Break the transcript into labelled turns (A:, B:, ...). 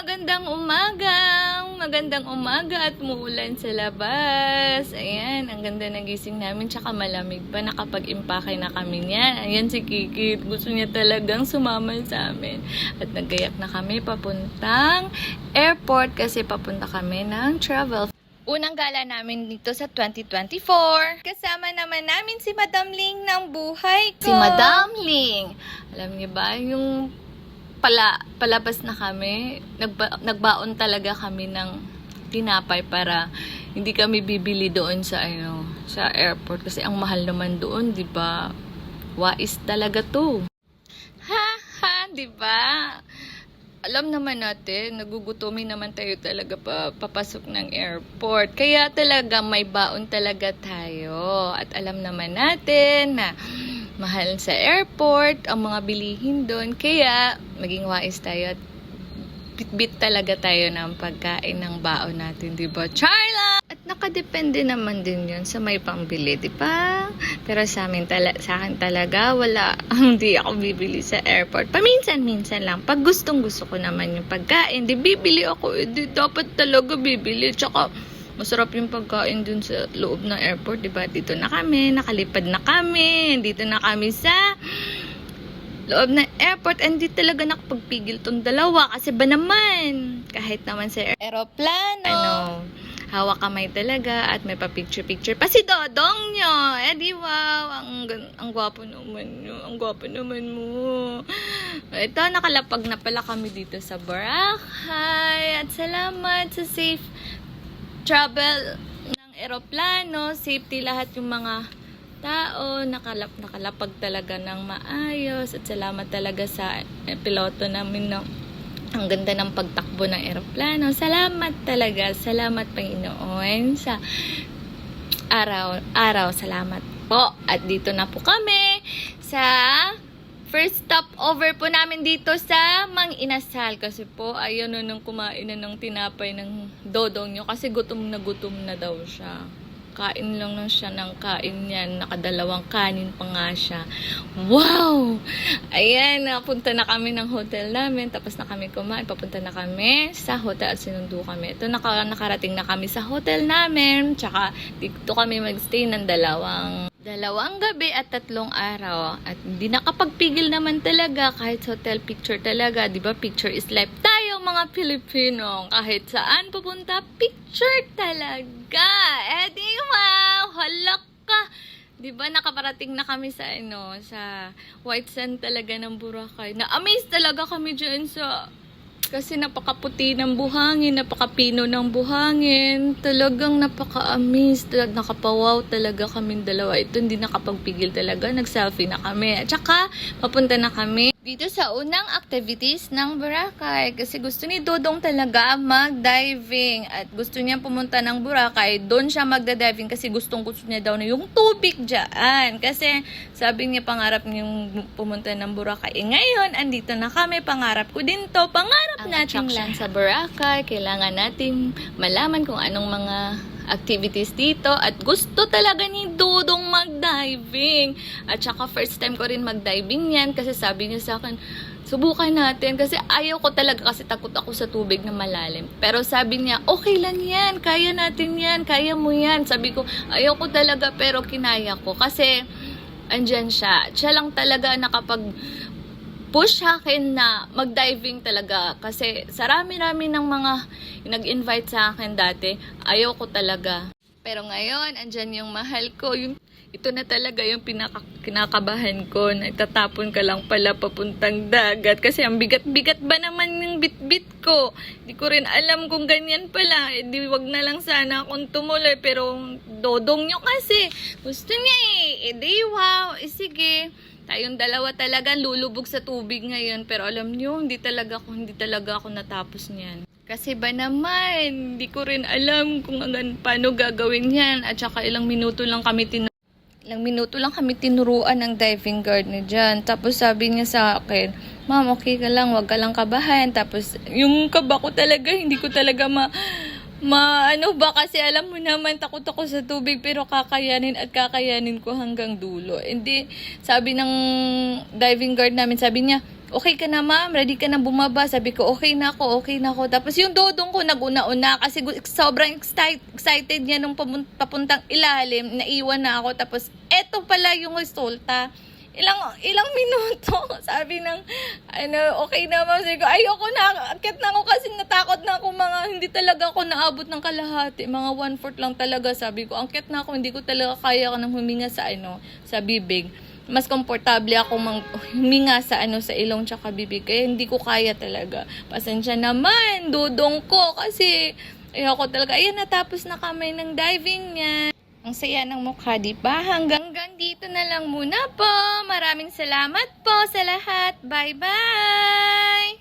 A: Magandang umaga at muulan sa labas. Ayan, ang ganda ng gising namin, tsaka malamig pa, nakapag-impake na kami niyan. Ayan si Kikit, gusto niya talagang sumama sa amin. At naggayak na kami papuntang airport kasi papunta kami ng travel. Unang gala namin dito sa 2024. Kasama naman namin si Madam Ling ng buhay ko. Si Madam Ling. Alam niyo ba, yung palabas na kami, nagbaon talaga kami ng tinapay para hindi kami bibili doon sa airport kasi ang mahal naman doon, 'di ba? Wais talaga 'to. Di ba? Alam naman natin, nagugutomin naman tayo talaga papasok ng airport. Kaya talaga may baon talaga tayo. At alam naman natin na mahal sa airport ang mga bilihin doon. Kaya maging wais tayo at bit talaga tayo ng pagkain ng baon natin, di ba? Charla! At nakadepende naman din yun sa may pambili, di ba? Pero sa akin talaga, wala, hindi ako bibili sa airport. Paminsan-minsan lang. Pag gustong-gusto ko naman yung pagkain, di bibili ako. Di dapat talaga bibili. Tsaka, masarap yung pagkain dun sa loob ng airport, di ba? Dito na kami, nakalipad na kami, dito na kami sa loob ng airport, and di talaga nakapagpigil tong dalawa kasi ba naman, kahit naman sa aeroplano, hawak kamay talaga at may pa-picture-picture pa si Dodong nyo. Di wow, ang gwapo naman nyo, ang gwapo naman mo. Ito, nakalapag na pala kami dito sa Boracay at salamat sa safe travel ng aeroplano, safety lahat yung mga tao, nakalapag talaga ng maayos at salamat talaga sa piloto namin na ang ganda ng pagtakbo ng eroplano. Salamat talaga, salamat Panginoon sa araw, salamat po. At dito na po kami sa first stopover po namin dito sa Mang Inasal kasi po ayaw na nung kumain na ng tinapay ng dodong nyo kasi gutom na daw siya. Kain lang siya ng kain yan. Nakadalawang kanin pa nga siya. Wow! Ayan, napunta na kami ng hotel namin. Tapos na kami kumain. Papunta na kami sa hotel at sinundo kami. Ito, nakarating na kami sa hotel namin. Tsaka, dito kami magstay ng dalawang gabi at 3 araw. At hindi nakapagpigil naman talaga kahit sa hotel picture talaga. Diba, picture is life tayo mga Pilipino. Kahit saan pupunta, picture talaga. Di wow, halak ka. Diba, nakaparating na kami sa sa White Sand talaga ng Boracay. Na-amaze talaga kami dyan kasi napakaputi ng buhangin, napakapino ng buhangin. Talagang napaka-amaze. Nakapawaw talaga kaming dalawa. Ito hindi nakapagpigil talaga. Nag-selfie na kami. At saka, papunta na kami dito sa unang activities ng Boracay. Kasi gusto ni Dodong talaga mag-diving. At gusto niya pumunta ng Boracay. Doon siya magda-diving kasi gusto niya daw na yung tubig dyan. Kasi sabi niya pangarap niyong pumunta ng Boracay. Ngayon, andito na kami. Pangarap ko din to. Pangarap natin lang sa Boracay. Kailangan natin malaman kung anong mga activities dito at gusto talaga ni Dodong mag-diving. At saka first time ko rin mag-diving yan kasi sabi niya sa akin, subukan natin kasi ayaw ko talaga kasi takot ako sa tubig na malalim. Pero sabi niya, okay lang yan, kaya natin yan, kaya mo yan. Sabi ko, ayaw ko talaga pero kinaya ko kasi andyan siya. Siya lang talaga push akin na mag-diving talaga kasi sa rami-rami ng mga nag-invite sa akin dati, ayaw ko talaga. Pero ngayon, andyan yung mahal ko. Ito na talaga yung kinakabahan ko na itatapon ka lang pala papuntang dagat kasi ang bigat-bigat ba naman yung bit-bit ko. Di ko rin alam kung ganyan pala. Di wag na lang sana akong tumuloy pero Dodong nyo kasi gusto niya di wow, sige. Tayong dalawa talaga lulubog sa tubig ngayon. Pero alam nyo, hindi talaga ako natapos niyan. Kasi ba naman, hindi ko rin alam kung paano gagawin yan. At saka ilang minuto lang kami tinuruan ng diving guard ni Jan. Tapos sabi niya sa akin, ma'am, okay ka lang, wag ka lang kabahan. Tapos yung kaba ko talaga, hindi ko talaga kasi alam mo naman, takot ako sa tubig pero kakayanin ko hanggang dulo. Hindi, sabi ng diving guard namin, sabi niya, okay ka na ma'am, ready ka na bumaba. Sabi ko, okay na ako. Tapos yung dodong ko naguna-una kasi sobrang excited niya nung papuntang ilalim. Naiwan na ako. Tapos eto pala yung resulta. Ilang minuto, sabi ng, okay na ma'am. Sabi ko, ayoko na, akit na ako kasi natakot na ako hindi talaga ako naabot ng kalahati. Mga 1/4 lang talaga, sabi ko. Angkit na ako, hindi ko talaga kaya nang huminga sa bibig. Mas komportable ako huminga sa ilong tsaka bibig. Kaya hindi ko kaya talaga. Pasensya naman, dudong ko kasi ayoko talaga. Ayan, natapos na kami ng diving niya. Ang saya ng mukha, di ba? Hanggang dito na lang muna po. Maraming salamat po sa lahat. Bye-bye!